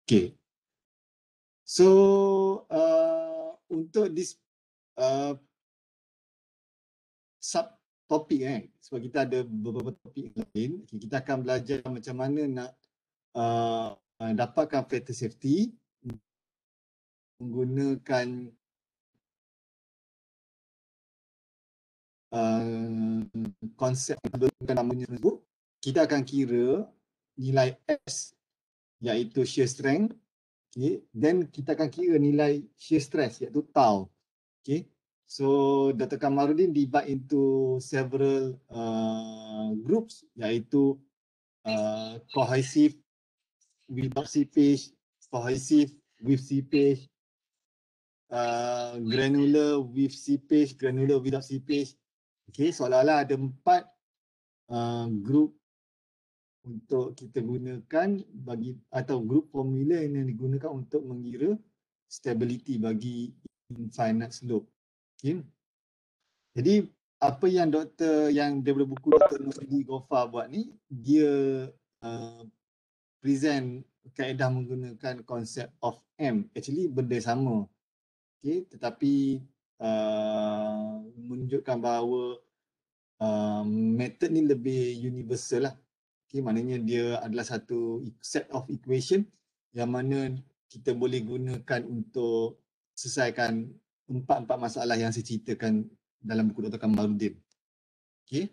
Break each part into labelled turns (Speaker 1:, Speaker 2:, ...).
Speaker 1: Okay. So untuk this sub topik sebab kita ada beberapa topik lain, kita akan belajar macam mana nak dapatkan factor safety menggunakan konsep yang namanya tersebut. Kita akan kira nilai S iaitu shear strength, okay. Then kita akan kira nilai shear stress iaitu tau. Okay. So Dr. Kamarudin divide into several groups iaitu cohesive without seepage, cohesive with seepage, granular with seepage, granular without seepage. Okay, seolah-olah ada 4 group untuk kita gunakan bagi atau group formula yang digunakan untuk mengira stability bagi infinite slope. Okay. Jadi apa yang daripada buku Dr. Nurdi Ghaffar buat ni, dia present kaedah menggunakan konsep of M. Actually benda sama. Okay, tetapi menunjukkan bahawa method ni lebih universal lah. Okay, maknanya dia adalah satu set of equation yang mana kita boleh gunakan untuk selesaikan 4 masalah yang saya ceritakan dalam buku Dr. Kamarudin. Okay.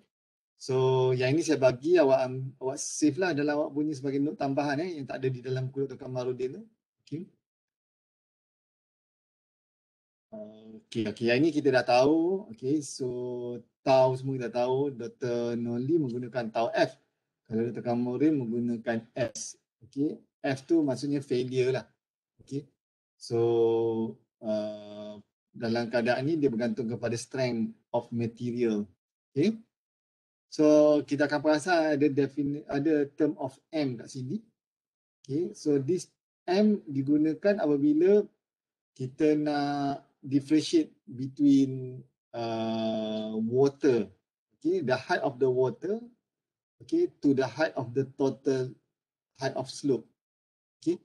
Speaker 1: So yang ini saya bagi awak save lah dalam awak punya sebagai note tambahan yang tak ada di dalam buku Dr. Kamarudin tu. Okay. Okay, yang ini kita dah tahu. Okay, so tau semua kita tahu. Dr. Noli menggunakan tau F. Kalau Dr. Kamarudin menggunakan S. Okay, F tu maksudnya failure lah. Okay, so dalam keadaan ni dia bergantung kepada strength of material. Okay, so kita akan perasan ada term of M kat sini. Okay, so this M digunakan apabila kita nak differentiate between water, okay, the height of the water, okay, to the height of the total height of slope. Okay,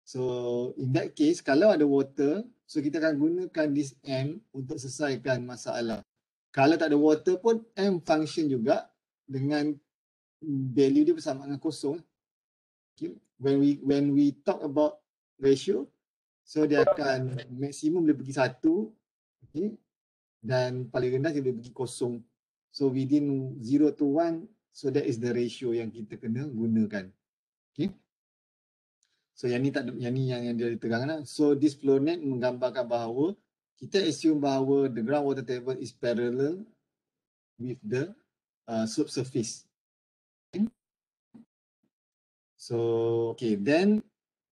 Speaker 1: so in that case kalau ada water, so kita akan gunakan this M untuk selesaikan masalah. Kalau tak ada water pun M function juga dengan value dia bersama dengan kosong. Okay, when we talk about ratio, so dia akan maksimum boleh pergi 1, okay, dan paling rendah dia boleh pergi kosong. So within 0 to 1, so that is the ratio yang kita kena gunakan. Okay. So yang ni yang dia diterangkan. So this flow net menggambarkan bahawa kita assume bahawa the groundwater table is parallel with the slope surface. So okay, then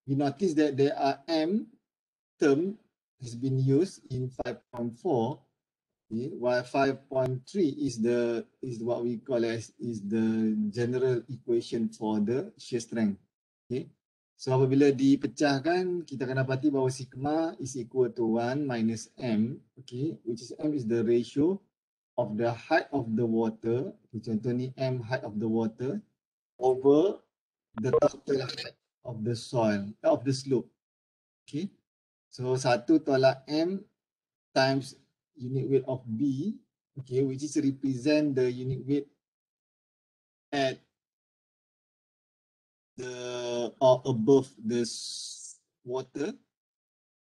Speaker 1: we notice that there are M term has been used in 5.4, okay, while 5.3 is what we call as is the general equation for the shear strength. Okay. So apabila dipecahkan, kita akan dapati bahawa sigma is equal to 1 minus M, okay, which is M is the ratio of the height of the water, okay, contoh ni M height of the water over the total height of the soil, of the slope. Okay. So 1 tolak M times unit weight of B, okay, which is represent the unit weight at the or above the water,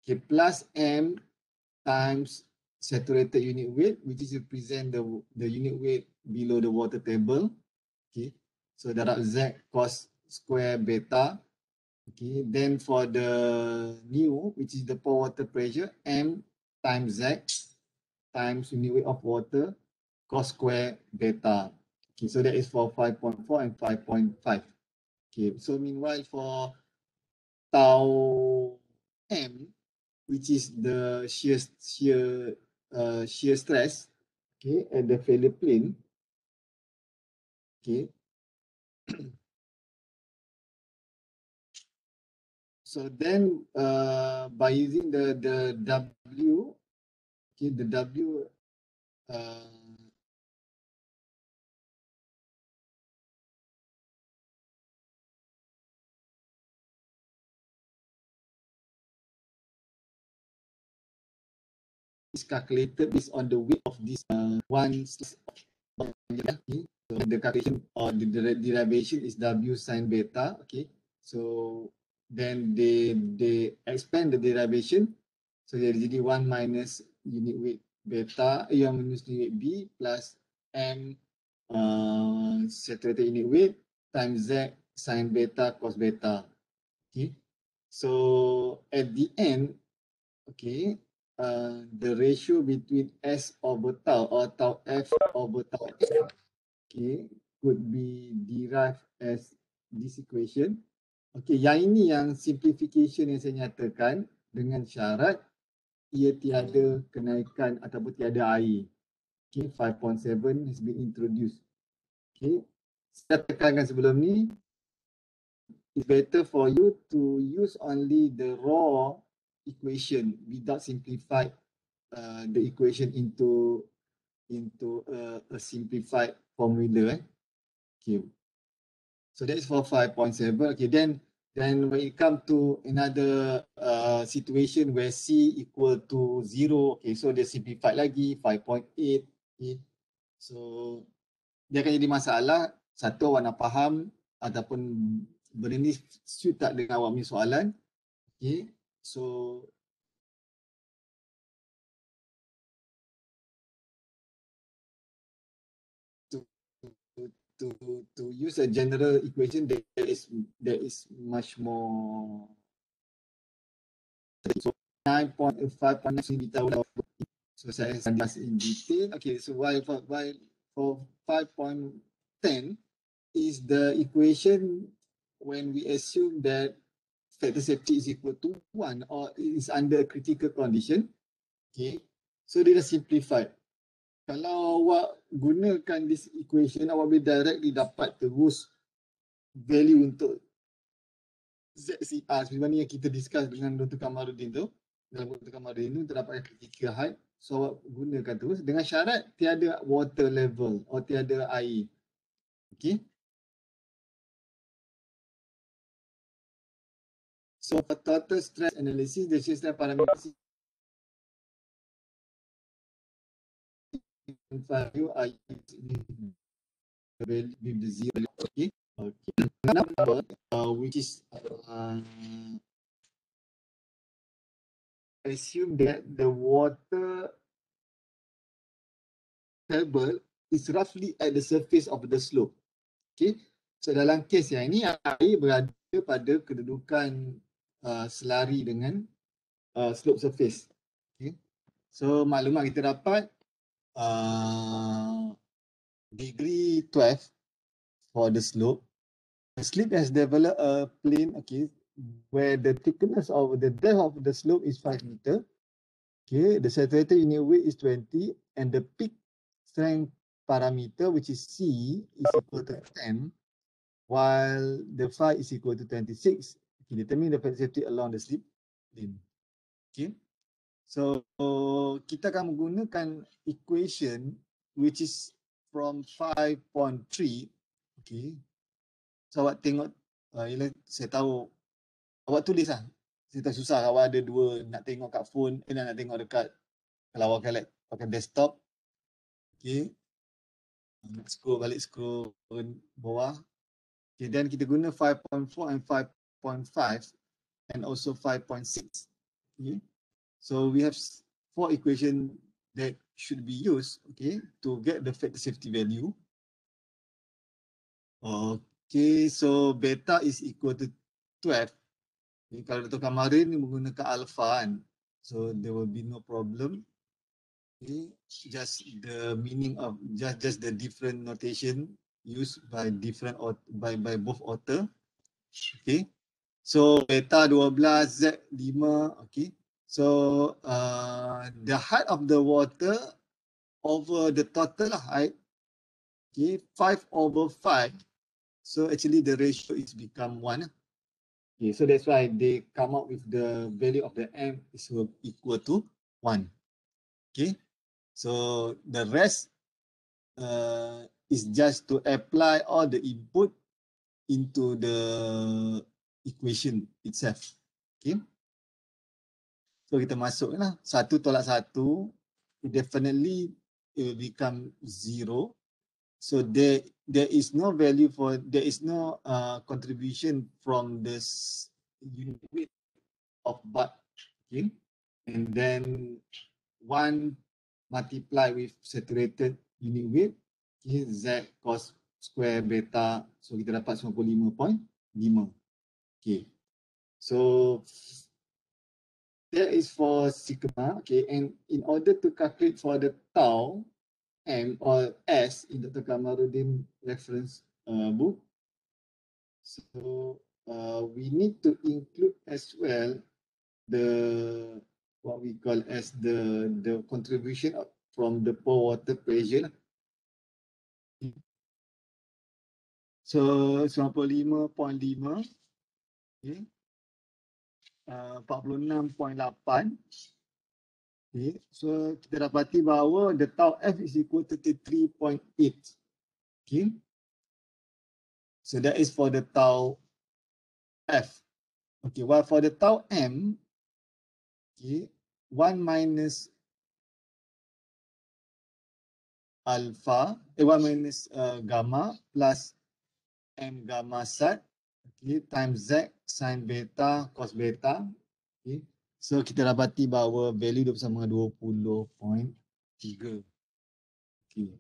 Speaker 1: okay, plus M times saturated unit weight, which is represent the unit weight below the water table. Okay, so darab Z cos square beta. Okay, then for the nu, which is the pore water pressure, M times Z times unit weight of water cos square beta. Okay, so that is for 5.4 and 5.5. Okay, so meanwhile for tau M, which is the shear stress, okay, at the failure plane, okay. So then by using the W, okay, the W is calculated based on the weight of this one slice of okay. So the calculation or the derivation is W sin beta. Okay. So then they expand the derivation. So jadi 1 minus unit weight beta yang minus unit weight B plus M saturated unit weight times Z sin beta cos beta. Okay. So at the end, okay, the ratio between S over tau or tau F over tau F, okay, could be derived as this equation. Okay, yang ini yang simplification yang saya nyatakan dengan syarat ia tiada kenaikan ataupun tiada air. Okay, 5.7 has been introduced. Okay, saya tekankan sebelum ni, it's better for you to use only the raw equation without simplified the equation into a simplified formula. Okay, so that is for 5.7. Okay, then when it comes to another situation where C equal to 0, okay, so dia simplified lagi 5.8. Okay, so dia akan jadi masalah. Satu, awak nak faham ataupun benda ni suit tak dengan awak punya soalan. Okay, so to use a general equation that is much more. So 9.5.9 ditahu. So saya akan jelas in detail. Okay, so while for 5.10 is the equation when we assume that factor safety is equal to 1 or is under a critical condition. Okay, so dia dah simplified. Kalau awak gunakan this equation, awak boleh directly dapat terus value untuk ZCR seperti mana yang kita discuss dengan Dr. Kamarudin tu. Dalam Dr. Kamarudin tu terdapat critical height. So awak gunakan terus dengan syarat tiada water level atau tiada air. Okay. So for total stress analysis, the system parameters value are with the zero. Okay. Okay. Number which is assume that the water table is roughly at the surface of the slope. Okay. So dalam kes yang ini air berada pada kedudukan selari dengan slope surface. Okay. So maklumat kita dapat degree 12 for the slope. The slope has developed a plane, okay, where the thickness of the depth of the slope is 5 meter. Okay, the saturated unit weight is 20 and the peak strength parameter, which is C, is equal to 10, while the phi is equal to 26. Okay, determine the factor safety along the slip lane. Okay, so kita akan menggunakan equation which is from 5.3. Okay, so awak tengok, saya tahu awak tulis lah. Saya tak susah awak ada dua nak tengok kat phone, nak tengok dekat kalau awak pakai desktop. Okay, scroll balik, scroll bawah. Okay, then kita guna 5.4 and 5.5 and also 5.6. Okay, so we have 4 equation that should be used, okay, to get the factor safety value. Okay, so beta is equal to 12. Okay, kalau Dr. Kamarin ni menggunakan alpha kan, so there will be no problem. Okay, just the meaning of just the different notation used by by both author. Okay, so beta 12, Z 5. Okay, so the height of the water over the total height, okay, 5 over 5. So actually the ratio is become 1. Okay, so that's why they come up with the value of the M is equal to 1. Okay, so the rest is just to apply all the input into the equation itself. Okay, so kita masuklah 1 tolak 1, definitely it will become 0. So there is no value for, there is no contribution from this unit weight of butt. Okay, and then 1 multiply with saturated unit weight, okay, Z cos square beta, so kita dapat 95.5. Okay, so that is for sigma. Okay, and in order to calculate for the tau M or S in Dr. Kamaruddin reference book, so we need to include as well the what we call as the contribution from the pore water pressure. So 95.5, okay, 46.8. Okay, so kita dapati bahawa the tau F is equal to 33.8. Okay, so that is for the tau F. Okay, while for the tau M, okay, 1 minus alpha, 1 minus gamma plus M gamma sat, okay, times Z sin beta cos beta. Okay, so kita dapati bahawa value dia bersama 20.3. Okay.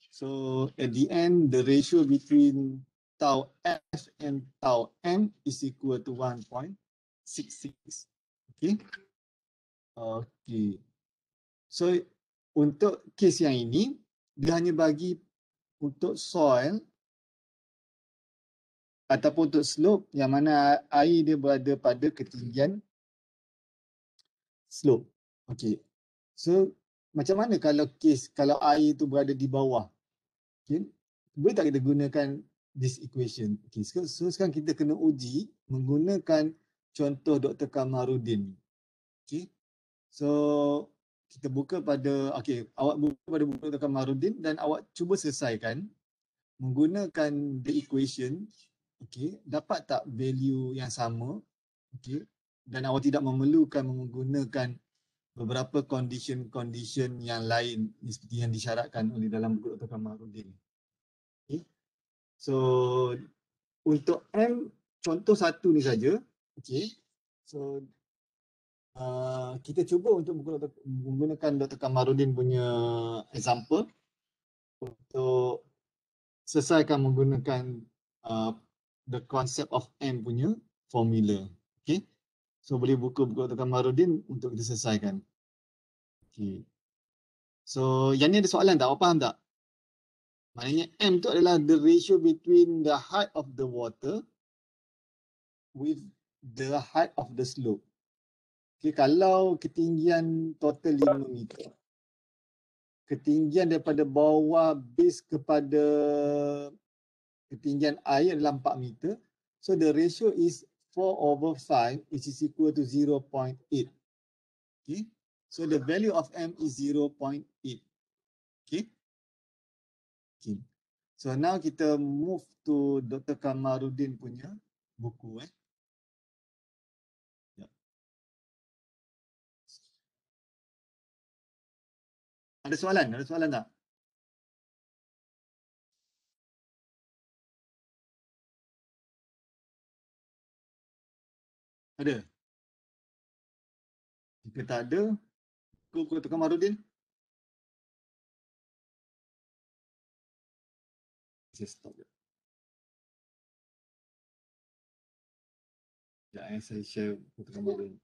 Speaker 1: So at the end, the ratio between tau F and tau M is equal to 1.66. Okay. Okay. So untuk kes yang ini, dia hanya bagi untuk soil ataupun untuk slope yang mana air dia berada pada ketinggian slope. Okay. So macam mana kalau kes kalau air itu berada di bawah? Okay. Boleh tak kita gunakan this equation? Okay. So sekarang kita kena uji menggunakan contoh Dr. Kamaruddin. Okay. So kita buka pada, okay, awak buka pada buku Dr. Kamaruddin dan awak cuba selesaikan menggunakan the equation. Okay. Dapat tak value yang sama? Okay. Dan awak tidak memerlukan menggunakan beberapa condition yang lain seperti yang disyaratkan oleh dalam buku Dr. Kamaruddin. Okay. So untuk M, contoh satu ni saja. Okay. So kita cuba untuk menggunakan Dr. Kamaruddin punya example untuk selesaikan menggunakan the concept of M punya formula. Okay. So boleh buka buku Dr. Kamaruddin untuk kita selesaikan. Okay. So yang ni ada soalan tak? Awak faham tak? Maknanya M tu adalah the ratio between the height of the water with the height of the slope. Okay, kalau ketinggian total 5 meter, ketinggian daripada bawah base kepada ketinggian air adalah 4 meter. So the ratio is 4/5, which is equal to 0.8. Okay. So the value of M is 0.8. Okay. Okay. So now kita move to Dr. Kamaruddin punya buku. Ada soalan? Ada soalan tak? Ada? Jika tak ada, buku Dr. Kamaruddin. Saya stop je. Sekejap saya share buku Dr. Kamaruddin.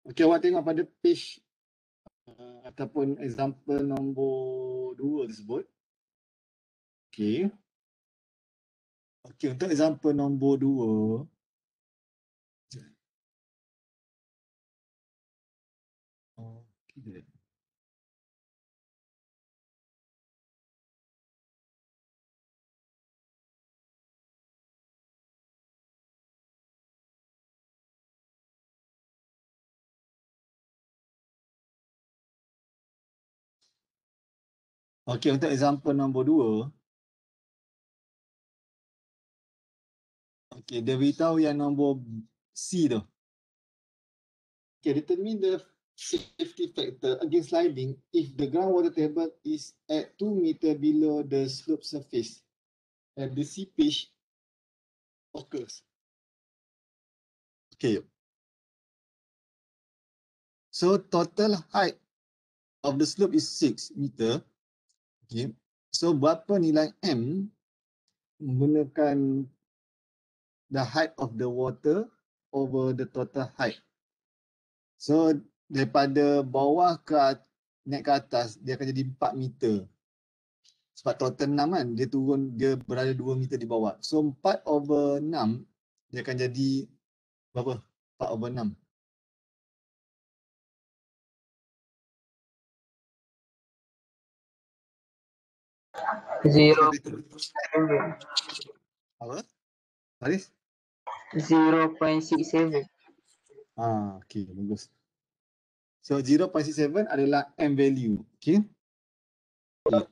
Speaker 1: Okey, awak tengok pada page ataupun example nombor 2 tersebut. Okey. Okey, untuk example nombor 2. Okey. Okey, untuk example nombor 2. Okey, dia beritahu yang nombor C tu. Okay, determine the safety factor against sliding if the groundwater table is at 2 meter below the slope surface and the seepage occurs. Okay. So total height of the slope is 6 meter. Okay. So berapa nilai M menggunakan the height of the water over the total height. So daripada bawah naik ke atas dia akan jadi 4 meter. Sebab total 6 kan, dia berada 2 meter di bawah. So 4/6 dia akan jadi berapa? 4/6.
Speaker 2: Zero.
Speaker 1: Apa? Haris?
Speaker 2: 0.67.
Speaker 1: Okay, bagus. So 0.67 adalah M value. Okay. Sekejap.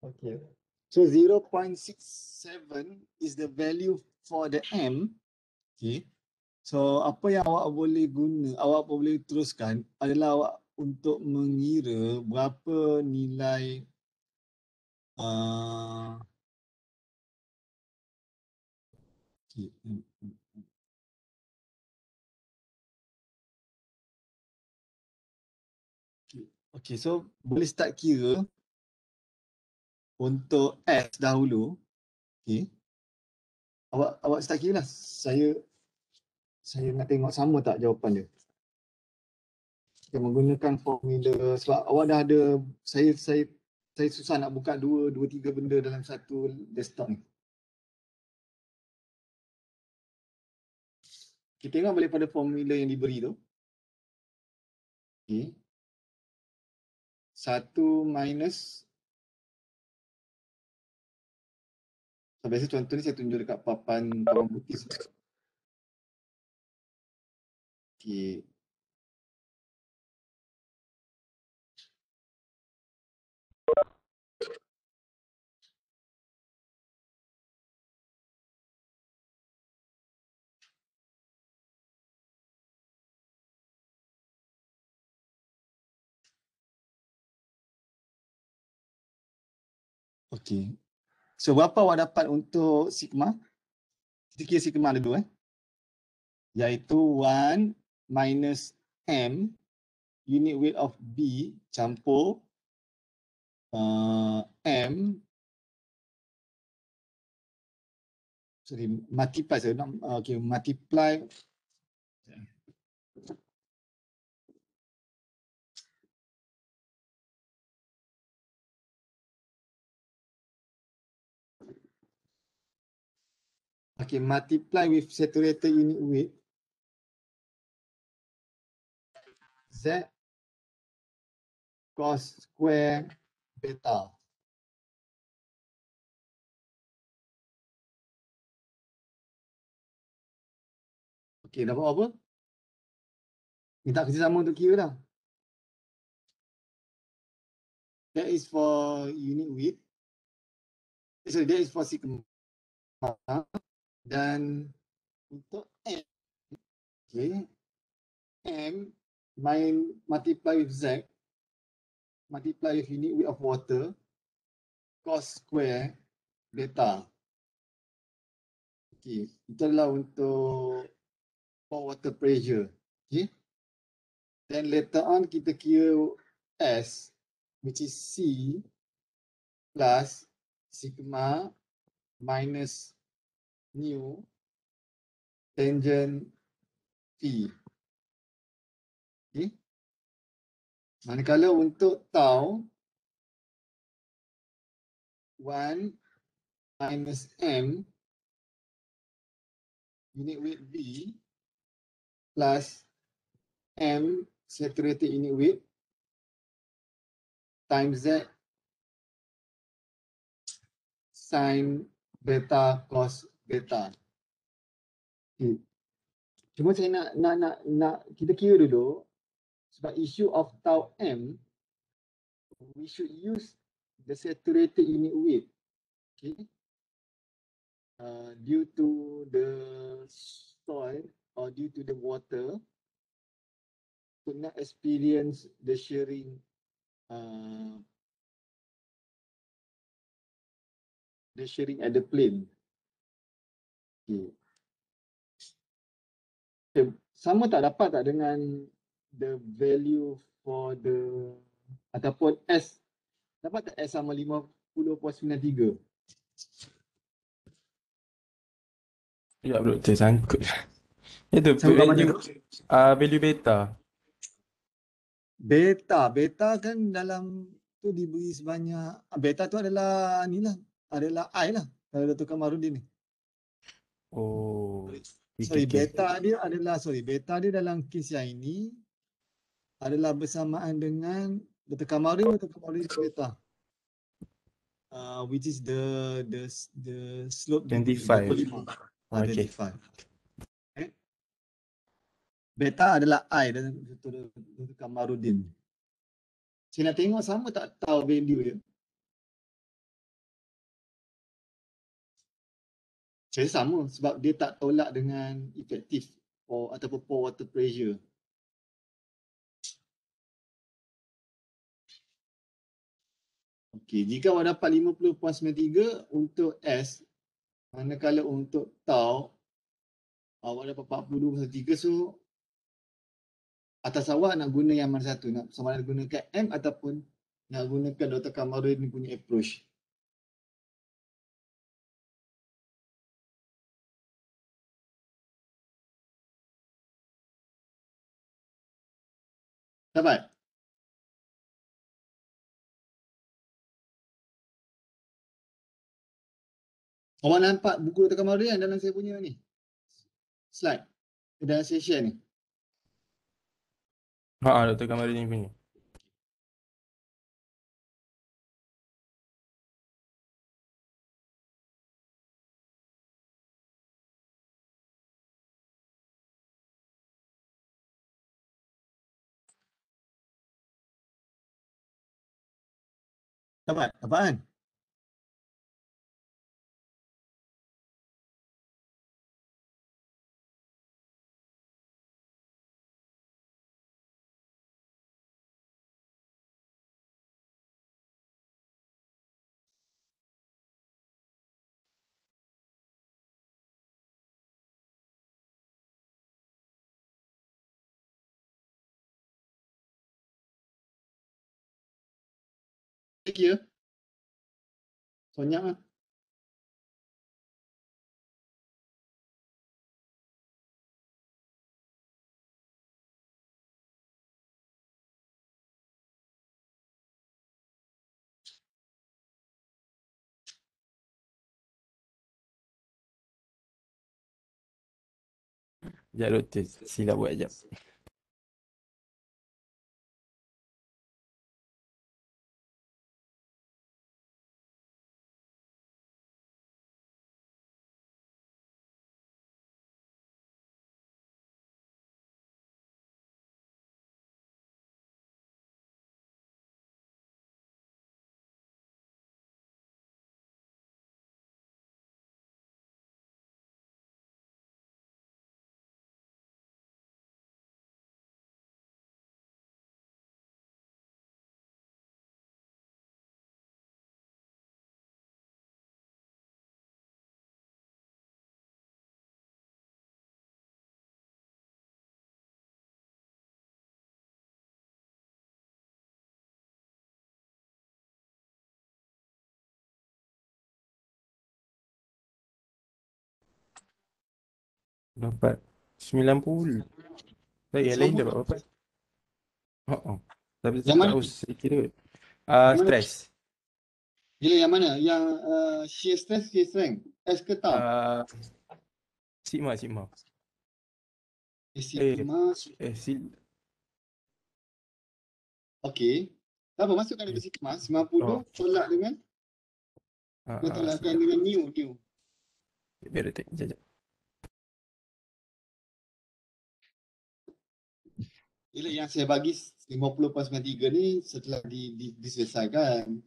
Speaker 1: Okay. So 0.67 is the value for the M. Okay. So apa yang awak boleh teruskan adalah awak untuk mengira berapa nilai okay, so boleh start kira untuk S dahulu. Okay. Awak start kira lah. Saya nak tengok sama tak jawapan dia. Kita menggunakan formula sebab awak dah ada, saya susah nak buka dua tiga benda dalam satu desktop ni. Kita tengok balik pada formula yang diberi tu. Okay. 1 minus, so biasa contoh ni saya tunjuk dekat papan putih. Okay. Okay. So berapa awak dapat untuk sigma? Kita kira sigma dulu iaitu 1 minus M unit weight of B campur M multiply multiply multiply with saturated unit weight Z cos square beta. Okay, dapat apa? Minta kerjasama untuk kira dah. That is for unit weight. So that is for sigma. Dan untuk M, okay, M multiply with Z, multiply with unit weight of water, cos square beta. Okay, itu adalah untuk for water pressure. Okay. Then later on kita kira S, which is C plus sigma minus mu tangent P. Okay. Manakala untuk tau 1 minus M unit weight B plus M saturated unit weight times Z sin beta cos beta. Okay. Cuma saya nak kita kira dulu sebab issue of tau M, we should use the saturated unit weight. Okay. Due to the soil or due to the water could not experience the shearing at the plane. Okay. Sama tak dapat tak dengan the value for the ataupun S, dapat tak S sama 50.93?
Speaker 2: Ya bro, tersangkut. Itu
Speaker 1: Sangkut apa
Speaker 2: value,
Speaker 1: tu?
Speaker 2: value beta.
Speaker 1: Beta kan dalam tu diberi sebanyak, beta tu adalah ni lah, adalah I lah kalau Dr. Kamarudin ni.
Speaker 2: Oh,
Speaker 1: Sorry,
Speaker 2: okay.
Speaker 1: beta dia dalam kes yang ini adalah bersamaan dengan Dr. Kamarudin beta. Which is the slope
Speaker 2: 25.
Speaker 1: 25.
Speaker 2: Okay.
Speaker 1: 25. Okay. Beta adalah I dan Dr. Kamarudin. Saya nak tengok sama tak tahu value dia. Saya sama sebab dia tak tolak dengan efektif ataupun pore water pressure. Okey, jika awak dapat 50.93 untuk S, manakala untuk tau awak dapat 42.3, so atas awak nak guna yang mana satu, nak sama ada gunakan M ataupun nak gunakan Dr. Kamarudin punya approach. Dapat? Awak nampak buku Dr. Kamarudin dalam saya punya ni slide, dalam saya share ni?
Speaker 2: Dr. Kamarudin punya.
Speaker 1: Dapat? Dapat kan? Kira sonyak lah.
Speaker 2: Sekejap doktor, silap buat sekejap. Dapat 90. Baik, yang lain
Speaker 1: 90.
Speaker 2: dapat berapa? Tapi
Speaker 1: Yang
Speaker 2: tak
Speaker 1: mana?
Speaker 2: tahu saya kira.
Speaker 1: Yang mana?
Speaker 2: Stress.
Speaker 1: Gila yang mana? Yang shear stress, shear strength. S ke tau?
Speaker 2: Uh, Sigma.
Speaker 1: Sigma.
Speaker 2: Sil.
Speaker 1: Okey. Tak apa, masukkan dekat sigma. 90
Speaker 2: Oh,
Speaker 1: tolak dengan tolakkan
Speaker 2: sekejap.
Speaker 1: dengan new.
Speaker 2: Biar detik, sekejap.
Speaker 1: Gila yang saya bagi 50/93 ni setelah diselesaikan.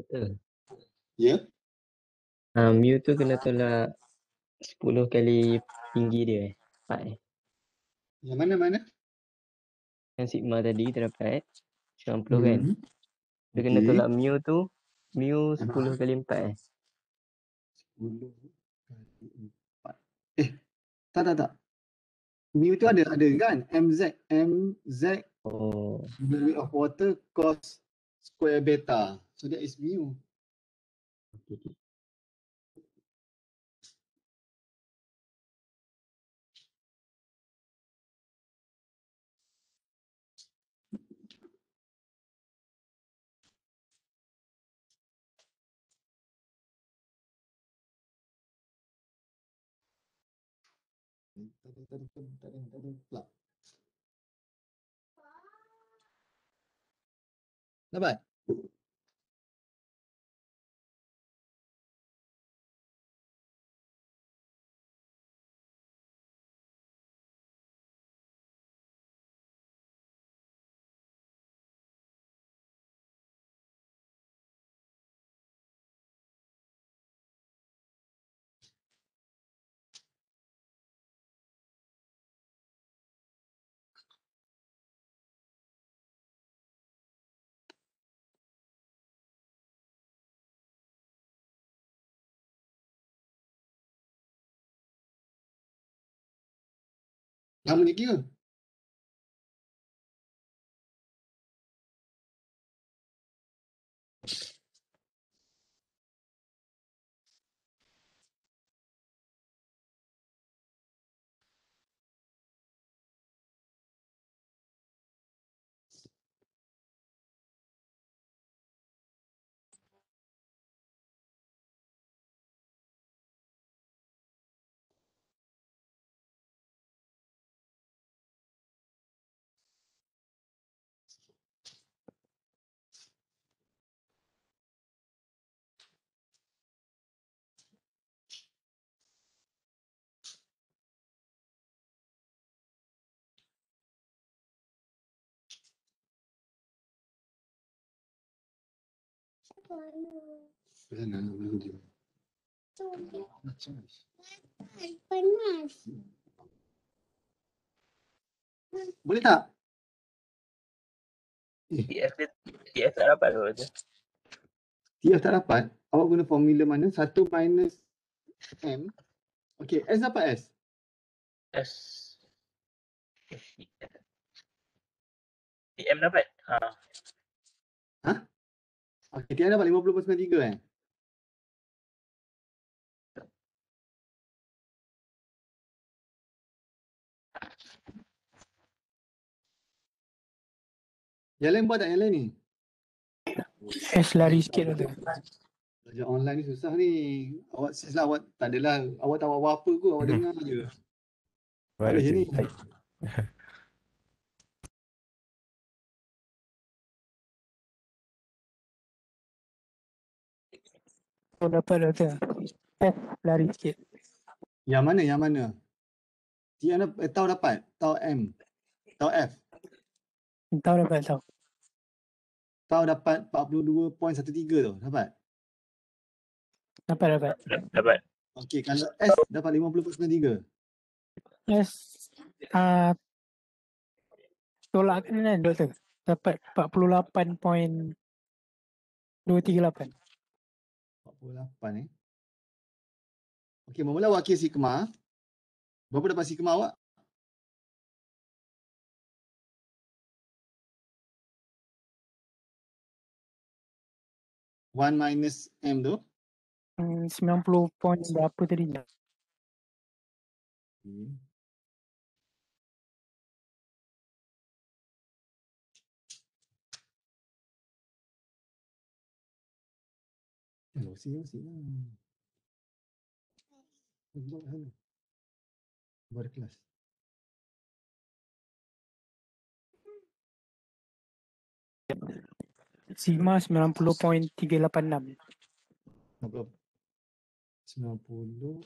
Speaker 3: Betul.
Speaker 1: Ya?
Speaker 3: Mu tu kena tolak 10 kali tinggi dia. 4
Speaker 1: Yang mana?
Speaker 3: Yang sigma tadi kita dapat 90 kan. Dia kena
Speaker 1: Okey.
Speaker 3: tolak mu tu. Mu 10 kali 4
Speaker 1: 10 kali 4. Tak. Mu tu ada kan? MZ
Speaker 3: Oh.
Speaker 1: unit of water cos square beta. So that is mu.
Speaker 3: Okay.
Speaker 1: Pula. Dapat? Lama ni kira. Boleh tak?
Speaker 3: TF tak dapat tu.
Speaker 1: TF tak dapat. Awak guna formula mana? 1 minus M. Okey, S dapat S.
Speaker 3: S. TM dapat.
Speaker 1: Okey, TF dapat 50/93 Yang lain buat tak yang lain ni?
Speaker 4: S lari sikit tu.
Speaker 1: Belajar online ni susah ni. Awak awak tak adalah, awak tak buat apa-apa kot, awak dengar je.
Speaker 2: What
Speaker 1: Boleh je
Speaker 2: do
Speaker 1: ni.
Speaker 2: we like?
Speaker 4: Kau dapat doktor. Lari sikit.
Speaker 1: Yang mana? Yang mana? Tahu dapat? Tahu M? Tahu F?
Speaker 4: Tahu dapat tahu.
Speaker 1: Tahu dapat 42.13 tu? Dapat?
Speaker 4: Dapat.
Speaker 5: Dapat.
Speaker 1: Okey, kalau S dapat 50.93.
Speaker 4: Yes. Tolak kan doktor. Dapat 48.238.
Speaker 1: 48 Okey, memula wakil sigma. Berapa dapat sigma awak? One minus M tu.
Speaker 4: 90 point berapa tadi?
Speaker 1: Sini lah. Buat sana. Buat kelas.
Speaker 4: Sigma 90.386.
Speaker 1: Berapa? 90.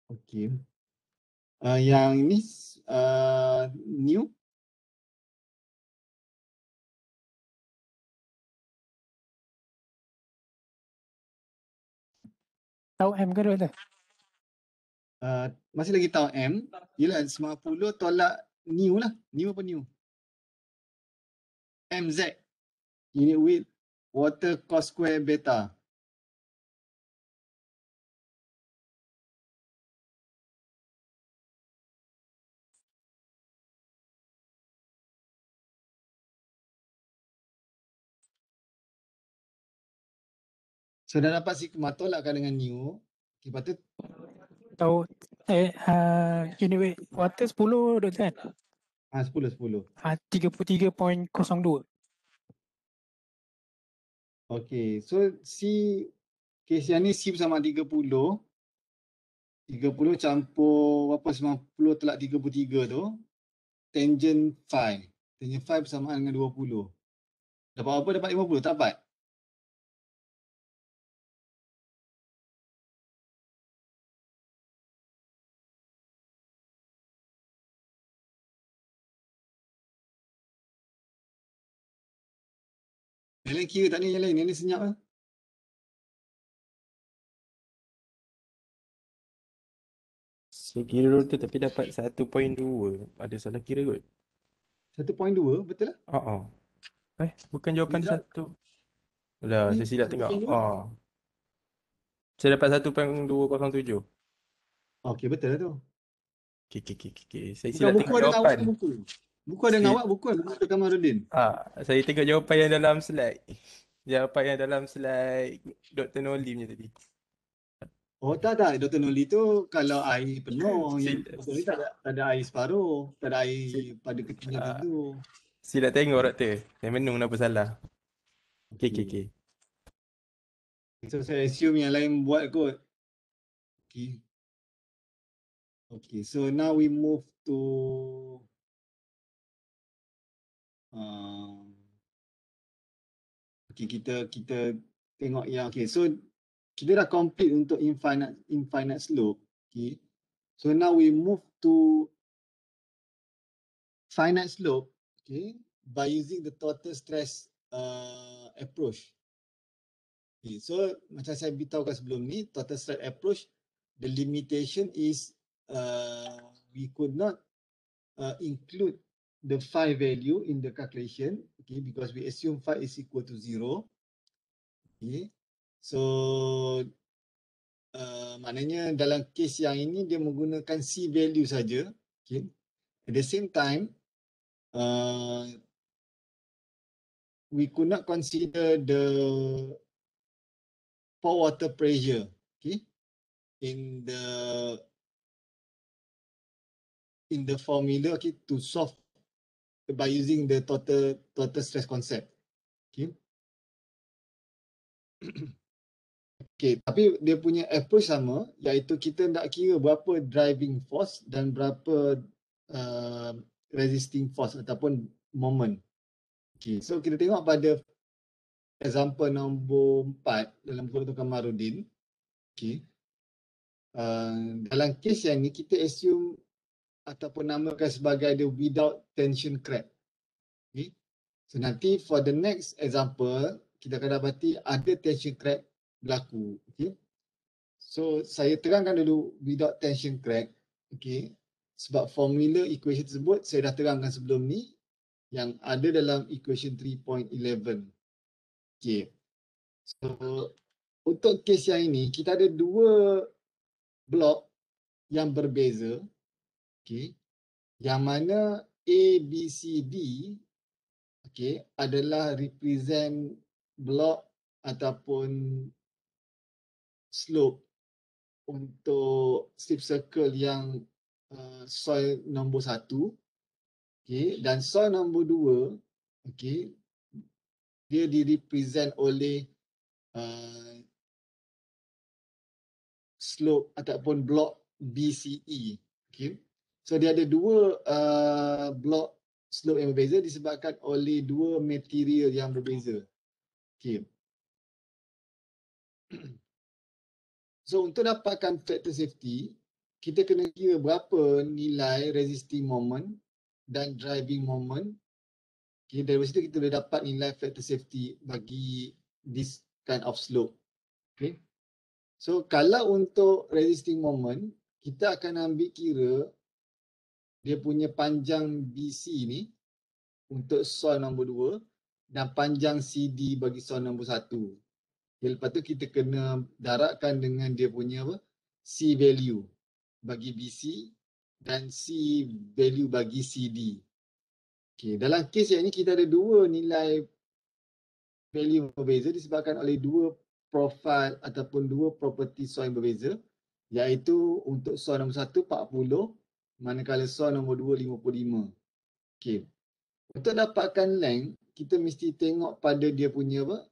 Speaker 1: Okey. Yang ini new.
Speaker 4: Tahu M ke doktor?
Speaker 1: Masih lagi tahu M. Yelah 90 tolak new lah. New apa new? MZ. Unit weight water cos square beta. So dah dapat sigma tolakkan dengan new. Okay, lepas tu
Speaker 4: Tahu unit weight water 10 doktor kan?
Speaker 1: 10.
Speaker 4: 33.02.
Speaker 1: Okay, so C case yang ni C bersama 30 campur berapa 90 tolak 33 tu tangent phi. Tangent phi bersamaan dengan 20. Dapat apa? Dapat 50? Tak dapat? Yang lain kira tak ni? Yang lain senyap lah.
Speaker 2: Saya kira doktor tapi dapat 1.2. Ada salah kira kot.
Speaker 1: 1.2 betul lah?
Speaker 2: Bukan jawapan
Speaker 1: Tidak.
Speaker 2: 1. Alah, saya silap tengok. Saya dapat 1.207.
Speaker 1: Okey, betul lah tu.
Speaker 2: Okay. Saya
Speaker 1: Bukan
Speaker 2: silap
Speaker 1: buku
Speaker 2: tengok
Speaker 1: ada dengan awak
Speaker 2: jawapan.
Speaker 1: ke buku? Buku ada dengan awak, buku ada Kamarudin.
Speaker 2: Saya tengok jawapan yang dalam slide. Jawapan yang dalam slide Dr. Nolim je tadi.
Speaker 1: Oh tak, Dr. Noli tu kalau air penuh, yang Dr. Noli tak ada air separuh, tak ada air pada ketinggian tertentu.
Speaker 2: Silap tengok doktor. Saya menung apa salah. Okay.
Speaker 1: So saya assume yang lain buat kot. Okay, so now we move to kita tengok yang so kita dah complete untuk infinite slope. Okay. So now we move to finite slope, okay, by using the total stress approach. Okay, so macam saya beritahukan sebelum ni, total stress approach, the limitation is we could not include the phi value in the calculation, okay, because we assume phi is equal to 0. Okay, so maknanya dalam kes yang ini dia menggunakan C value saja. Okay. At the same time, we could not consider the pour water pressure, okay, in the formula, okay, to solve by using the total stress concept. Okay. Okay, tapi dia punya approach sama, iaitu kita nak kira berapa driving force dan berapa resisting force ataupun moment. Okay, so kita tengok pada example nombor 4 dalam buku Dr. Kamarudin. Okay. Dalam kes yang ni kita assume ataupun namakan sebagai the without tension crack. Okay. So nanti for the next example kita akan dapati ada tension crack berlaku. Okay. So saya terangkan dulu without tension crack. Okay. Sebab formula equation tersebut saya dah terangkan sebelum ni yang ada dalam equation 3.11. Okay. So untuk kes yang ini kita ada dua blok yang berbeza. Okay. Yang mana A, B, C, D okay, adalah represent blok ataupun slope untuk slip circle yang soil nombor 1. Okay. Dan soil nombor 2 okay, dia direpresent oleh slope ataupun blok BCE. Okay. So dia ada dua blok slope yang berbeza disebabkan oleh dua material yang berbeza. Okay. So untuk dapatkan factor safety, kita kena kira berapa nilai resisting moment dan driving moment. Okay, dari situ kita boleh dapat nilai factor safety bagi this kind of slope. Okay. So kalau untuk resisting moment, kita akan ambil kira dia punya panjang BC ni untuk soil nombor 2 dan panjang CD bagi soil nombor 1. Lepas tu kita kena darabkan dengan dia punya apa? C value bagi BC dan C value bagi CD. Okay, dalam kes yang ni kita ada dua nilai value berbeza disebabkan oleh dua profile ataupun dua property soil yang berbeza, iaitu untuk soil nombor 1 40, manakala soil nombor 2 55. Okay. Untuk dapatkan length, kita mesti tengok pada dia punya apa?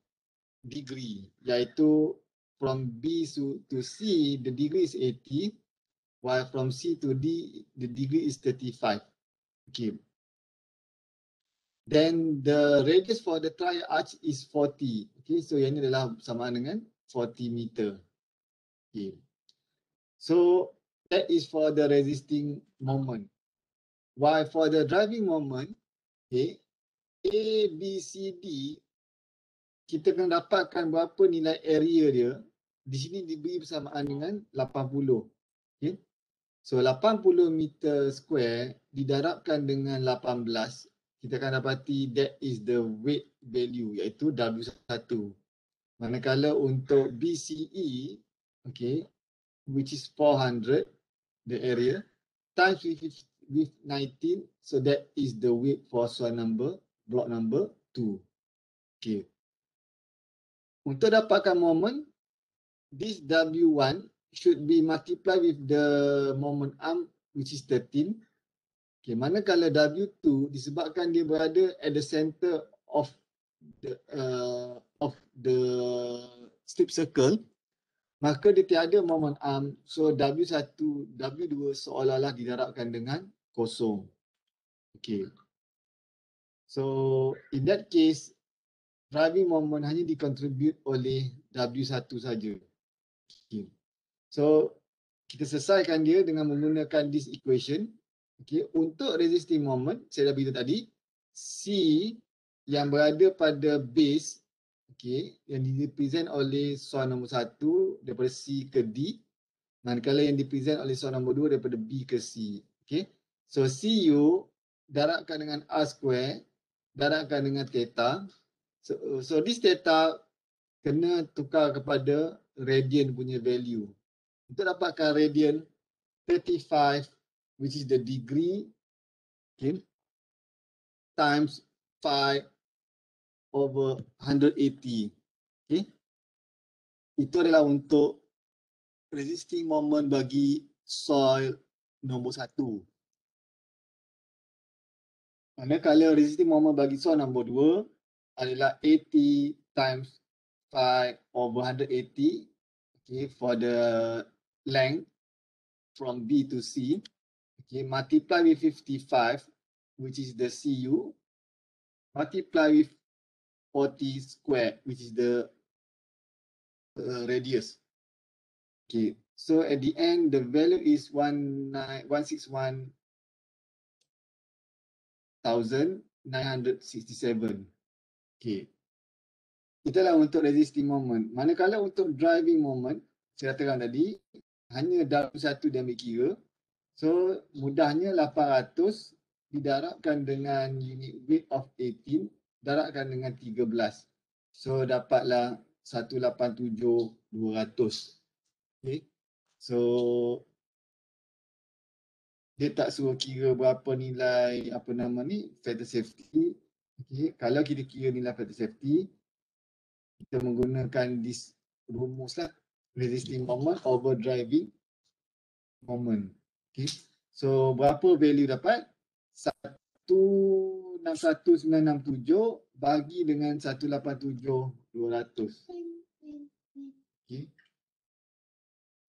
Speaker 1: Degree, iaitu from B to C, the degree is 80, while from C to D, the degree is 35. Okay. Then the radius for the tri-arch is 40. Okay, so yang ini adalah bersamaan dengan 40 meter. Okay. So that is for the resisting moment. While for the driving moment, okay, A, B, C, D, kita kena dapatkan berapa nilai area dia. Di sini diberi bersamaan dengan 80. Okay. So 80 meter square didarabkan dengan 18. Kita akan dapati that is the weight value, iaitu W1. Manakala untuk BCE, okay, which is 400, the area, times with 19, so that is the weight for soil number, block number 2. Okay. Untuk dapatkan moment, this W1 should be multiplied with the moment arm, which is 13. Okay, manakala W2 disebabkan dia berada at the center of the slip circle, maka dia tiada moment arm. So W1, W2 seolah-olah didarabkan dengan kosong. Okay. So in that case, driving moment hanya dikontribute oleh W1 saja. Okay. So kita selesaikan dia dengan menggunakan this equation. Okay, untuk resisting moment, saya dah beritahu tadi, C yang berada pada base, okay, yang direpresent oleh soil nombor 1 daripada C ke D, manakala yang direpresent oleh soil nombor 2 daripada B ke C. Okay. So CU darabkan dengan R square, darabkan dengan theta. So this theta kena tukar kepada radian punya value. Untuk dapatkan radian, 35, which is the degree, okay, times 5 over 180. Okay. Itu adalah untuk resisting moment bagi soil nombor 1. Manakala resisting moment bagi soil nombor 2, adalah 80 times 5/180, okay, for the length from B to C, okay, multiply with 55, which is the CU, multiply with 40 square, which is the radius. Okay, so at the end, the value is 161,967. Okay. Itulah untuk resisting moment. Manakala untuk driving moment, saya katakan tadi, hanya dalam satu dia ambil kira. So, mudahnya 800 didarabkan dengan unit weight of 18, darabkan dengan 13. So, dapatlah 187,200. Okay. So, dia tak suruh kira berapa nilai factor safety. Okay. Kalau kita kira nilai factor safety, kita menggunakan this rumus lah, resisting moment over driving moment. Okay. So berapa value dapat? 161,967 bagi dengan 187,200. Okay.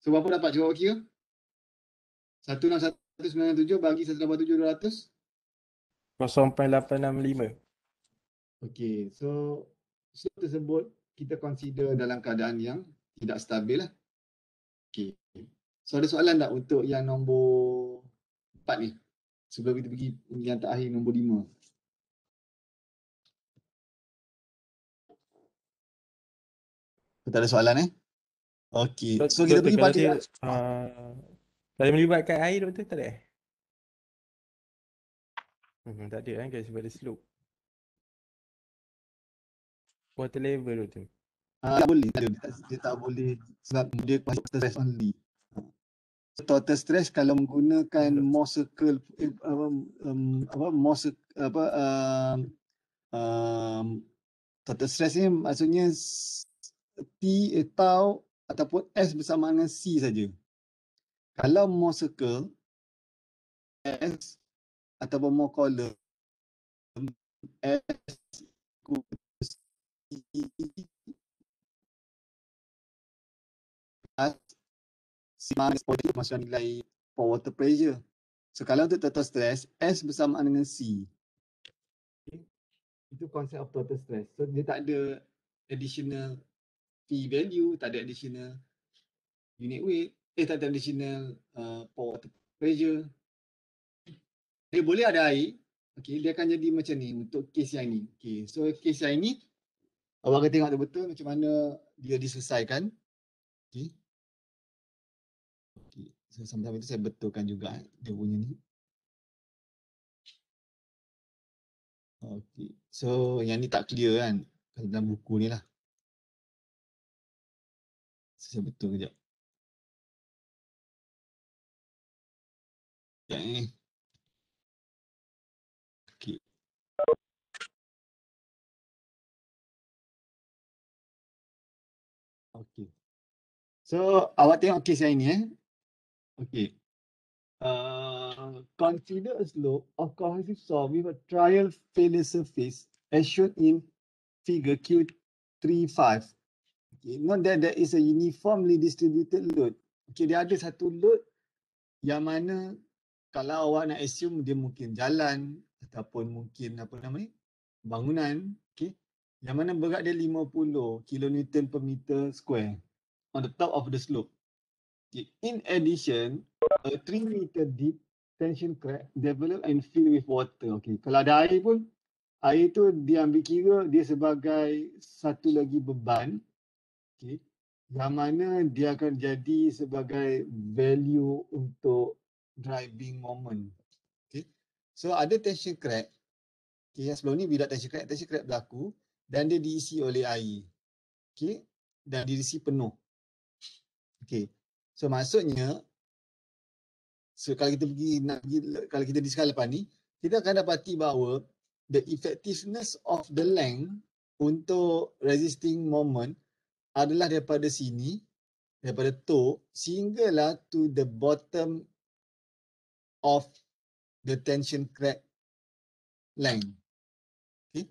Speaker 1: So berapa dapat jawab kira? 161,967 bagi 187,200.
Speaker 2: 0.865.
Speaker 1: Okay, so slope tersebut kita consider dalam keadaan yang tidak stabil lah. Okay. So ada soalan tak untuk yang nombor 4 ni? Sebelum kita pergi yang terakhir nombor 5. Tak ada soalan Okay, so kita pergi pada
Speaker 2: Kalau melibatkan air doktor tak ada? Tak ada kan sebab ada slope. Water level doktor.
Speaker 1: tak boleh, dia tak boleh sebab dia total stress only. Total stress kalau menggunakan Morse circle total stress ni maksudnya tau ataupun S bersama dengan C saja. Kalau Morse circle S ataupun more column S masuk nilai for water pressure. So kalau untuk total stress, S bersamaan dengan C. Okay. Itu konsep of total stress. So dia tak ada additional P value, tak ada additional unit weight, tak ada additional for water pressure. Dia boleh ada air, okay, dia akan jadi macam ni untuk kes yang ni. Okay, so kes yang ni, awak akan tengok betul-betul macam mana dia diselesaikan. Okay. Okay. So sambil-sambil itu saya betulkan juga dia punya ni. Okay. So yang ni tak clear kan kalau dalam buku ni lah. So, saya betul kejap. Yang ni. Okay. Okay. So awak tengok kes yang ini Okay. Consider a slope of cohesive soil with a trial failure surface as shown in figure Q35. Okay. Note that there is a uniformly distributed load. Okay, dia ada satu load yang mana kalau awak nak assume dia mungkin jalan ataupun mungkin bangunan, okay, yang mana berat dia 50 kilonewton per meter square on the top of the slope. Okay. In addition, a 3 meter deep tension crack develop and fill with water. Okay. Kalau ada air pun, air tu dia ambil kira dia sebagai satu lagi beban. Okay. Yang mana dia akan jadi sebagai value untuk driving moment. Okay. So ada tension crack. Okay. Yang sebelum ni without tension crack berlaku dan dia diisi oleh air. Okay. Dan diisi penuh. Okay. So maksudnya, kalau kita discuss lepas ni, kita akan dapati bahawa the effectiveness of the length untuk resisting moment adalah daripada sini, daripada toe, sehinggalah to the bottom of the tension crack length. Okay.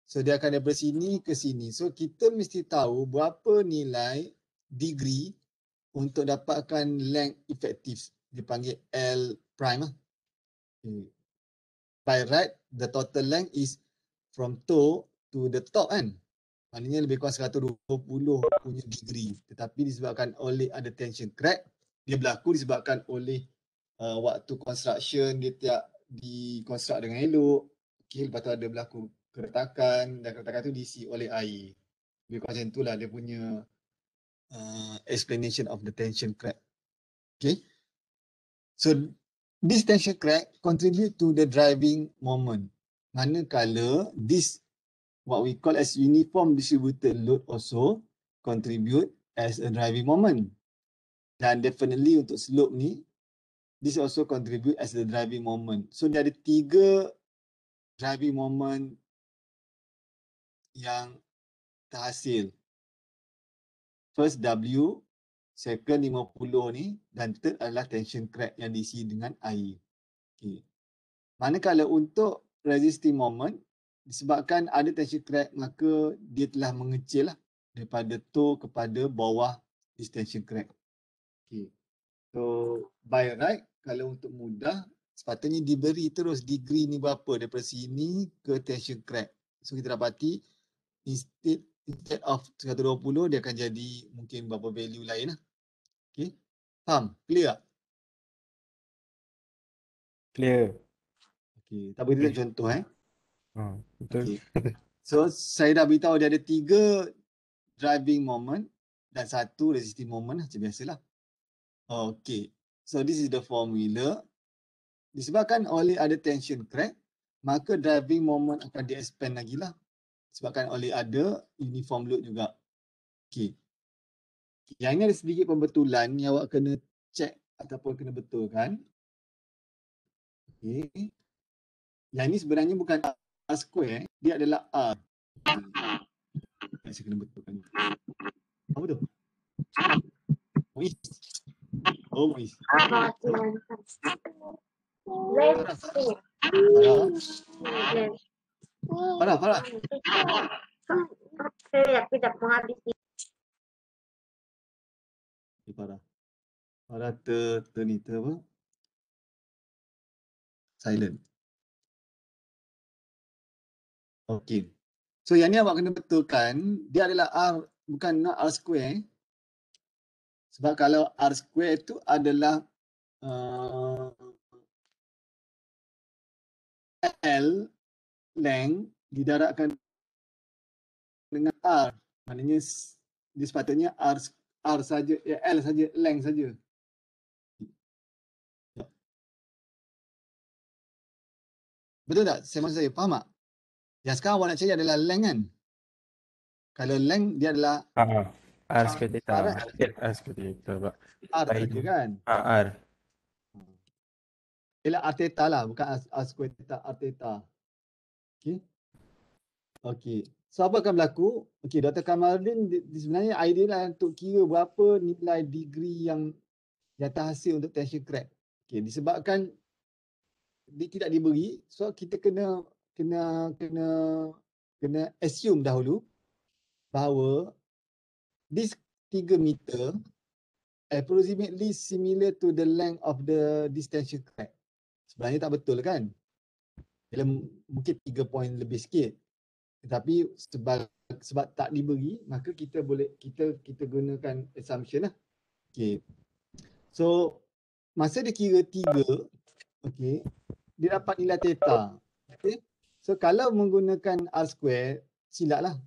Speaker 1: So dia akan daripada sini ke sini. So kita mesti tahu berapa nilai degree untuk dapatkan length efektif. Dipanggil L prime lah. Okay. By right, the total length is from toe to the top kan. Maknanya lebih kurang 120 punya degree. Tetapi disebabkan oleh ada tension crack, dia berlaku disebabkan oleh waktu construction dia tidak dikonstruk dengan elok. Okay, lepas tu ada berlaku keretakan dan keretakan tu diisi oleh air. Lebih kurang macam itulah dia punya explanation of the tension crack. Okay. So this tension crack contribute to the driving moment. Manakala this what we call as uniform distributed load also contribute as a driving moment. Dan definitely untuk slope ni, this also contribute as the driving moment. So dia ada 3 driving moment yang terhasil. First W, second 50 ni dan third adalah tension crack yang diisi dengan air. Okay. Manakala untuk resisting moment, disebabkan ada tension crack maka dia telah mengecil lah daripada toe kepada bawah this tension crack. Okay. So by right, kalau untuk mudah sepatutnya diberi terus degree ni berapa daripada sini ke tension crack. So kita dapati instead of 120 dia akan jadi mungkin berapa value lain lah. Okay. Faham? Clear tak?
Speaker 2: Clear.
Speaker 1: Okay. Tak boleh tunjuk contoh
Speaker 2: Betul.
Speaker 1: Okay. So saya dah beritahu dia ada 3 driving moment dan 1 resisting moment macam biasalah. Okay. So this is the formula. Disebabkan oleh ada tension crack, maka driving moment akan di-expand lagi lah. Disebabkan oleh ada uniform load juga. Okay. Yang ini ada sedikit pembetulan yang awak kena check ataupun kena betulkan. Okay. Yang ini sebenarnya bukan R square, dia adalah R. Saya kena betulkan. Apa tu? Muiz. Oh, Muiz. Farah.
Speaker 5: Kejap mau habis.
Speaker 1: Farah ni apa? Silent. Okay. So yang ni awak kena betulkan, dia adalah R, bukan not R square. Sebab kalau R square tu adalah L length didarabkan dengan R. Maknanya dia sepatutnya R saja, L saja, length saja. Betul tak? Maksud saya, faham tak? Yang sekarang awak nak cari adalah length kan? Kalau length dia adalah
Speaker 2: R square theta.
Speaker 1: Farah.
Speaker 2: R square theta.
Speaker 1: R saja kan?
Speaker 2: R.
Speaker 1: Ialah R theta lah, bukan R square theta, R theta. Okay. Okay. So apa akan berlaku? Okay, Dr. Kamarudin sebenarnya idea lah untuk kira berapa nilai degree yang terhasil untuk tension crack. Okay, disebabkan dia tidak diberi, so kita kena assume dahulu bahawa this 3 meter approximately similar to the length of the tension crack. Sebenarnya tak betul kan? Dalam mungkin 3 point lebih sikit. Tetapi sebab tak diberi, maka kita gunakan assumption lah. Okay. So masa dia kira 3, okay, dia dapat nilai theta. Okay. So kalau menggunakan R square, silap lah.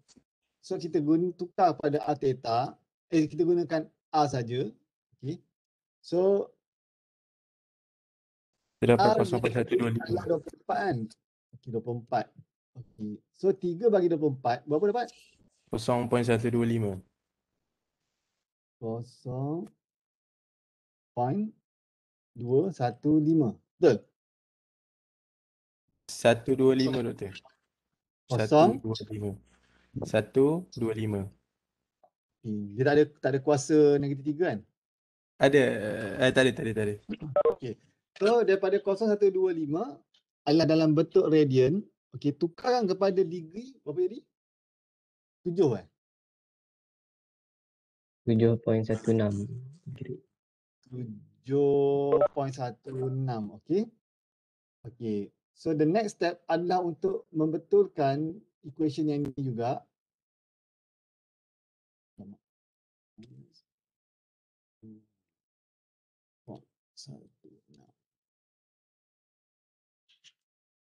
Speaker 1: So kita tukar pada R theta, kita gunakan R saja. Okay. So
Speaker 2: Dia dapat
Speaker 1: R
Speaker 2: 0.125.
Speaker 1: 24 kan? Okay, 24. Okay. So 3 bagi 24, berapa dapat?
Speaker 2: 0.125.
Speaker 1: 0.215. Betul?
Speaker 2: 125 doktor.
Speaker 1: Kosong?
Speaker 2: 125. 125.
Speaker 1: Dia tak ada kuasa negatif 3 kan?
Speaker 2: Ada. Tak ada.
Speaker 1: Okay. So daripada 0.125 adalah dalam bentuk radian. Okey, tukarkan kepada degree berapa jadi? 7 eh?
Speaker 3: 7.16 degree.
Speaker 1: 7.16. Okey. Okey. So the next step adalah untuk membetulkan equation yang ini juga.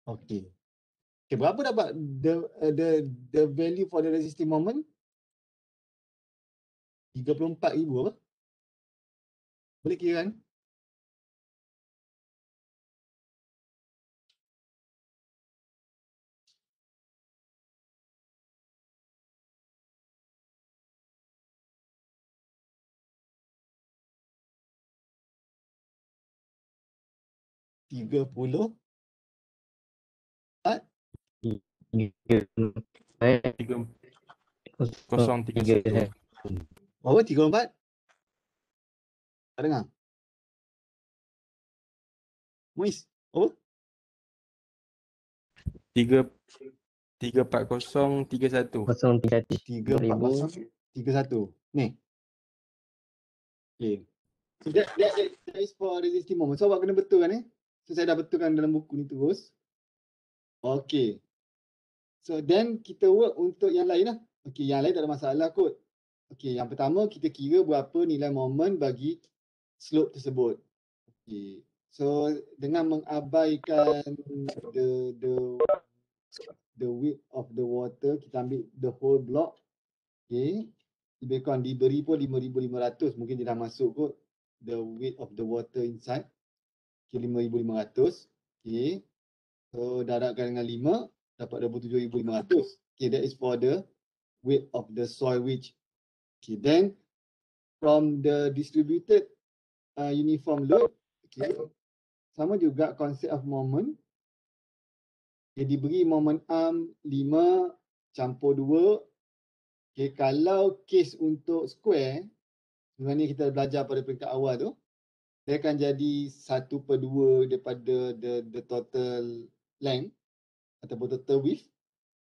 Speaker 1: Okey. Okay, berapa dapat the value for the resistive moment? 34,000 apa? Boleh kira kan? Tiga puluh
Speaker 2: 3031.
Speaker 1: berapa? 34? Tak dengar? Muiz, apa?
Speaker 2: 34031.
Speaker 3: 0.31.
Speaker 1: 34031. Ni. Okay. So that is for resistive moment. So awak kena betulkan ni. So saya dah betulkan dalam buku ni terus. Okay. So then kita work untuk yang lain lah. Okay, yang lain tak ada masalah kot. Okay, yang pertama kita kira berapa nilai moment bagi slope tersebut. Okay. So dengan mengabaikan the width of the water, kita ambil the whole block. Okay. Lebih kurang diberi pun 5,500. Mungkin dia dah masuk kot the width of the water inside. Okay, 5,500. Okay. So darabkan dengan 5, dapat 27,500. Okay, that is for the weight of the soil wedge. Okay, then from the distributed uniform load, okay, sama juga konsep of moment. Okay, diberi moment arm 5 campur 2. Okay, kalau case untuk square, sebenarnya kita belajar pada peringkat awal tu, dia akan jadi 1/2 daripada the total length ataupun total width.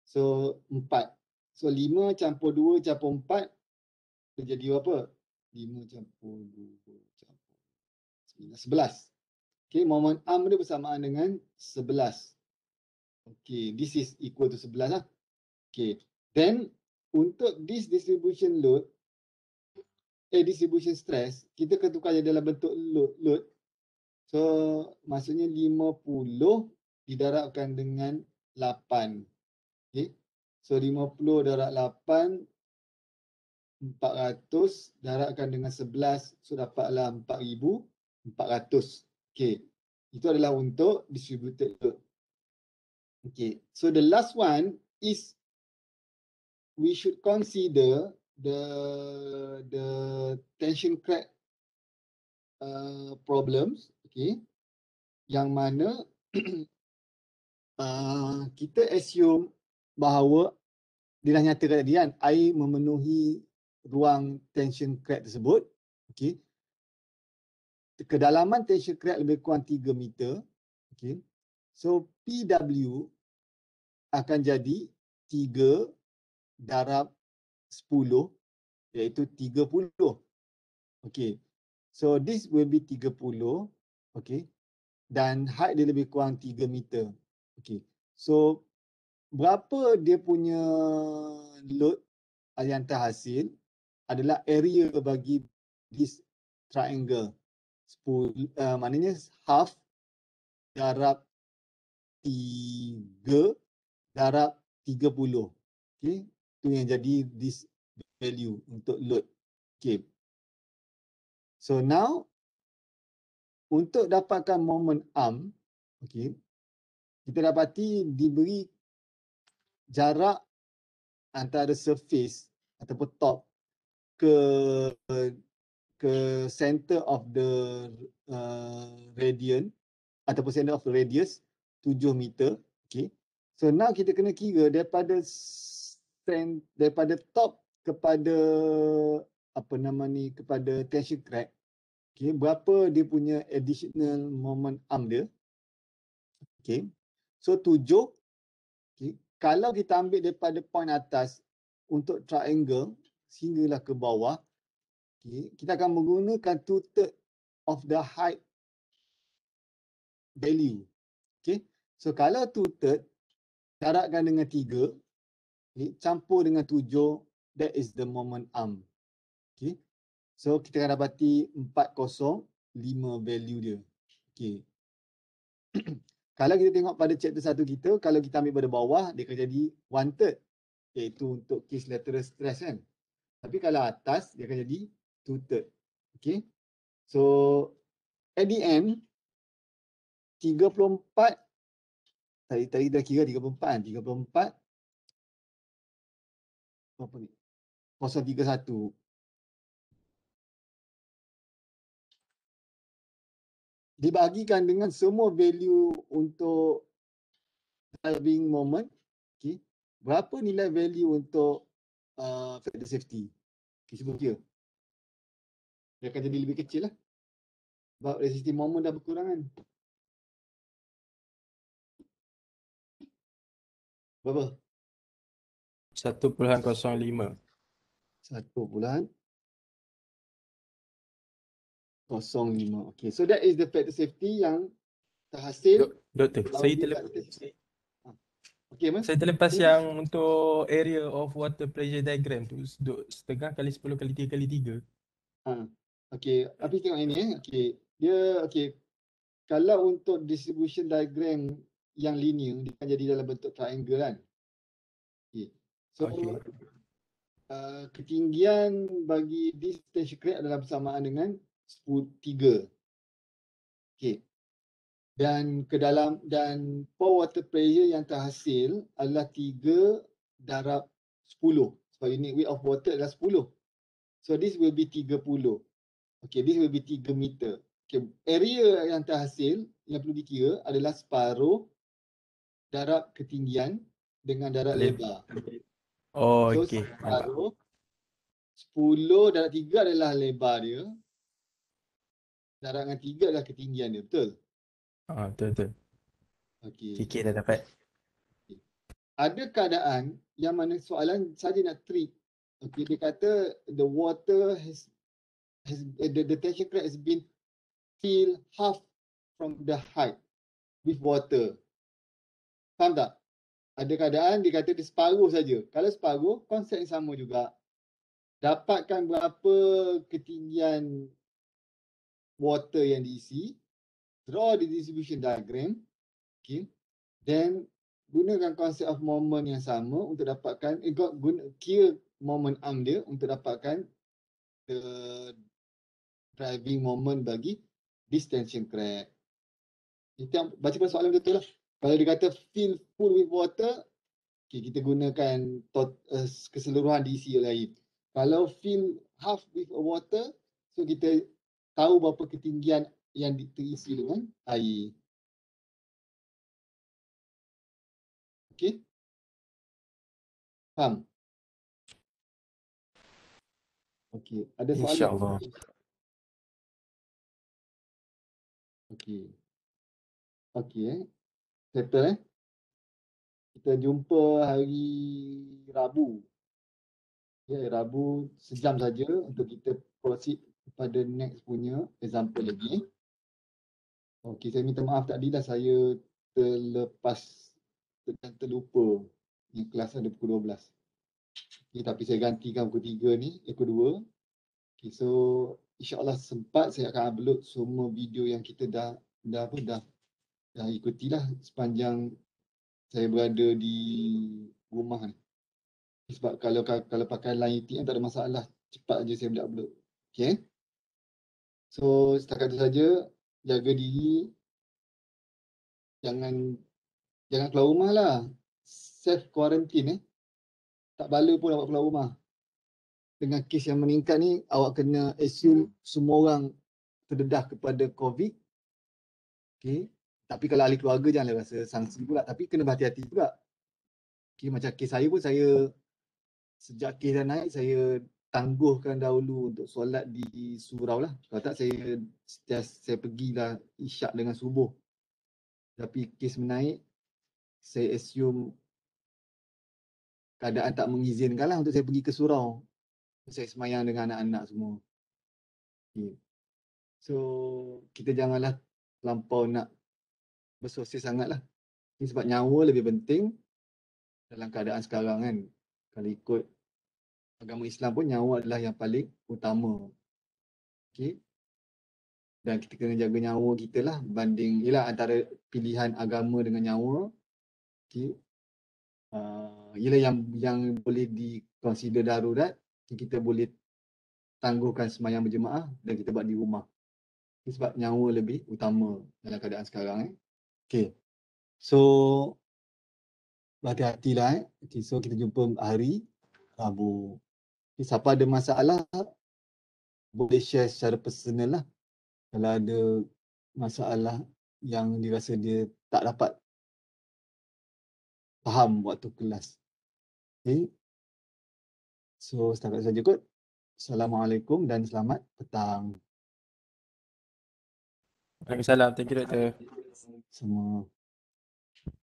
Speaker 1: So 4. So 5 campur 2 campur 4 dia jadi berapa? 5 campur 2 campur 9, 11. Okay, moment arm dia bersamaan dengan 11. Okay, this is equal to 11 lah. Okay, then untuk this distribution load, distribution stress, kita kena tukar dalam bentuk load. So maksudnya 50 didarabkan dengan 8. Okay, so 50 darab 8, 400 darabkan dengan 11, so dapatlah 4,400. Okay, itu adalah untuk distributed load. Okay, so the last one is we should consider the tension crack problems. Okay, yang mana kita assume bahawa dia dah nyatakan tadi kan, air memenuhi ruang tension crack tersebut. Okay, kedalaman tension crack lebih kurang 3 meter. Okay, so PW akan jadi 3 darab 10, iaitu 30. Okay, so this will be 30. Okay, dan height dia lebih kurang 3 meter. Okay, so berapa dia punya load yang terhasil adalah area bagi this triangle. Maknanya half darab 3 darab 30. Okay, itu yang jadi this value untuk load. Okay, so now untuk dapatkan moment arm, okay, kita dapati diberi jarak antara surface ataupun top ke center of the radian ataupun center of the radius 7 meter. Okay, so now kita kena kira daripada top kepada kepada tension crack. Okay, berapa dia punya additional moment arm dia. Okay, so 7 Okay. Kalau kita ambil daripada point atas untuk triangle sehinggalah ke bawah, okay, kita akan menggunakan 2/3 of the height value. Okay. So kalau 2/3 darabkan dengan 3, okay, campur dengan 7, that is the moment arm. Okay. So kita akan dapati 405 value dia. Okay. Kalau kita tengok pada chapter 1 kita, kalau kita ambil pada bawah, dia akan jadi 1/3, iaitu untuk case lateral stress kan. Tapi kalau atas, dia akan jadi 2/3. Okay. So at the end, 34, tadi dah kira 34 kan, 34, apa ni? 031. Dibahagikan dengan semua value untuk driving moment, okay. Berapa nilai value untuk factor safety? Okay, cuba kira. Dia akan jadi lebih kecil lah. Sebab resistive moment dah berkurang kan. Berapa?
Speaker 2: 1.05.
Speaker 1: 1.05. Okay, so that is the factor safety yang terhasil.
Speaker 2: Doktor,
Speaker 1: kalau
Speaker 2: saya
Speaker 1: dia
Speaker 2: terlepas.
Speaker 1: tak safety. Okay, Mas?
Speaker 2: Saya terlepas yang untuk area of water pressure diagram tu setengah kali 10 kali 3 kali 3.
Speaker 1: Okay, tapi tengok ini Okay, dia kalau untuk distribution diagram yang linear, dia akan jadi dalam bentuk triangle kan. Okay. So ketinggian bagi this tension crack adalah bersamaan dengan 3. Okay. Dan pour water pressure yang terhasil adalah 3 darab 10. Sebab unit weight of water adalah 10. So this will be 30. Okay, this will be 3 meter. Okay, area yang terhasil yang perlu dikira adalah separuh darab ketinggian dengan darab lebar.
Speaker 2: Oh,
Speaker 1: So
Speaker 2: okey.
Speaker 1: separuh 10 darab 3 adalah lebar dia. Darab dengan 3 adalah ketinggian dia, betul?
Speaker 2: Betul.
Speaker 1: Okey.
Speaker 2: Kikir dah dapat.
Speaker 1: Ada keadaan yang mana soalan saja nak trick. Okey, dia kata the water the tension crack has been filled half from the height with water. Faham tak? Ada keadaan dia kata dia separuh saja. Kalau separuh, konsep yang sama juga. Dapatkan berapa ketinggian water yang diisi, draw the distribution diagram, okay. Then gunakan konsep of moment yang sama untuk dapatkan kira moment arm dia untuk dapatkan the driving moment bagi this tension crack. Itu yang baca pada soalan betul lah. Kalau dia kata fill full with water, okay, kita gunakan keseluruhan diisi oleh air. Kalau fill half with water, so kita tahu berapa ketinggian yang terisi dengan air. Okay? Faham? Okay, ada soalan?
Speaker 2: InsyaAllah.
Speaker 1: Okay. Settle Kita jumpa hari Rabu. Ya, Rabu sejam saja untuk kita proceed kepada next punya example lagi. Okey, saya minta maaf tadi dah saya terlupa yang kelas ada pukul 12. Okay, tapi saya gantikan pukul 3 ni, pukul 2. Okay, so insyaAllah sempat saya akan upload semua video yang kita dah ikutilah sepanjang saya berada di rumah ni. Sebab kalau pakai line ATM tak ada masalah, cepat aja saya boleh upload. Okay. So setakat itu saja, jaga diri, jangan keluar rumah lah, self quarantine tak bala pun awak keluar rumah. Dengan kes yang meningkat ni, awak kena assume semua orang terdedah kepada COVID. Okay. Tapi kalau ahli keluarga janganlah rasa sangsi pula, tapi kena berhati-hati juga. Okay, macam kes saya pun, saya sejak kes dah naik, saya tangguhkan dahulu untuk solat di surau lah. Kalau tak saya pergilah isyak dengan subuh. Tapi kes menaik, saya assume keadaan tak mengizinkan lah untuk saya pergi ke surau. Saya semayang dengan anak-anak semua. Okay. So, kita janganlah terlampau nak bersosial sangat lah. Ini sebab nyawa lebih penting dalam keadaan sekarang kan. Kalau ikut agama Islam pun nyawa adalah yang paling utama. Okay. Dan kita kena jaga nyawa kita lah banding, yelah antara pilihan agama dengan nyawa. Okay. Yelah yang boleh di-consider darurat, kita boleh tangguhkan sembahyang berjemaah dan kita buat di rumah. Okay, sebab nyawa lebih utama dalam keadaan sekarang. Okay. So, berhati-hatilah. Okay, so kita jumpa hari Rabu. Okay, siapa ada masalah, boleh share secara personal lah. Kalau ada masalah yang dirasa dia tak dapat faham waktu kelas. Okay. So, setakat saja kot. Assalamualaikum dan selamat petang.
Speaker 2: Waalaikumsalam. Thank you, Doktor.
Speaker 1: Semua.